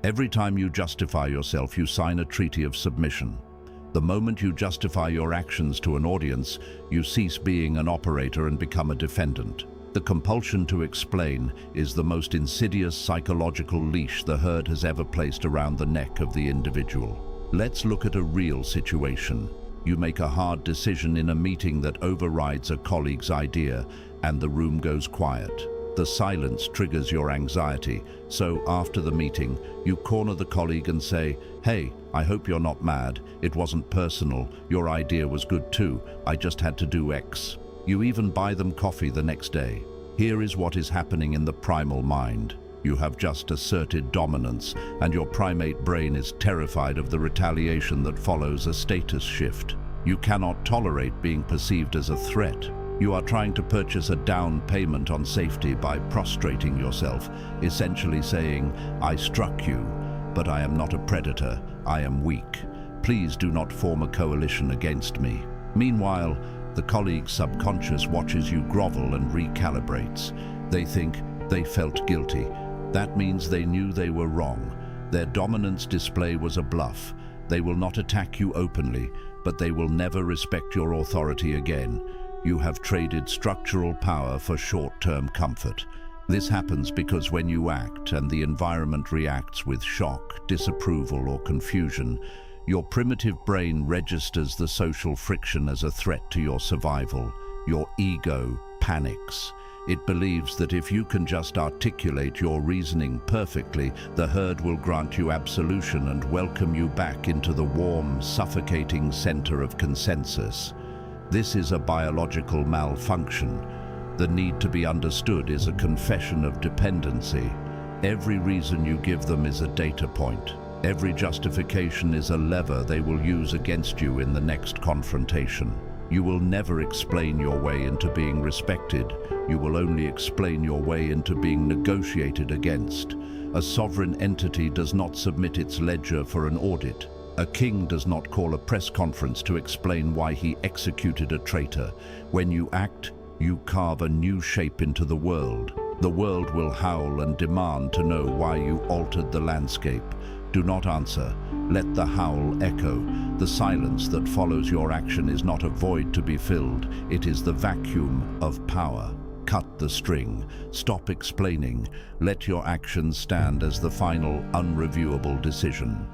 Every time you justify yourself, you sign a treaty of submission. The moment you justify your actions to an audience, you cease being an operator and become a defendant. The compulsion to explain is the most insidious psychological leash the herd has ever placed around the neck of the individual. Let's look at a real situation. You make a hard decision in a meeting that overrides a colleague's idea, and the room goes quiet. The silence triggers your anxiety, so after the meeting, you corner the colleague and say, "Hey, I hope you're not mad. It wasn't personal. Your idea was good too. I just had to do X." You even buy them coffee the next day. Here is what is happening in the primal mind. You have just asserted dominance, and your primate brain is terrified of the retaliation that follows a status shift. You cannot tolerate being perceived as a threat. You are trying to purchase a down payment on safety by prostrating yourself, essentially saying, "I struck you, but I am not a predator. I am weak. Please do not form a coalition against me." Meanwhile, the colleague's subconscious watches you grovel and recalibrates. They think they felt guilty. That means they knew they were wrong. Their dominance display was a bluff. They will not attack you openly, but they will never respect your authority again. You have traded structural power for short-term comfort. This happens because when you act and the environment reacts with shock, disapproval, or confusion, your primitive brain registers the social friction as a threat to your survival. Your ego panics. It believes that if you can just articulate your reasoning perfectly, the herd will grant you absolution and welcome you back into the warm, suffocating center of consensus. This is a biological malfunction. The need to be understood is a confession of dependency. Every reason you give them is a data point. Every justification is a lever they will use against you in the next confrontation. You will never explain your way into being respected. You will only explain your way into being negotiated against. A sovereign entity does not submit its ledger for an audit. A king does not call a press conference to explain why he executed a traitor. When you act, you carve a new shape into the world. The world will howl and demand to know why you altered the landscape. Do not answer. Let the howl echo. The silence that follows your action is not a void to be filled. It is the vacuum of power. Cut the string. Stop explaining. Let your actions stand as the final, unreviewable decision.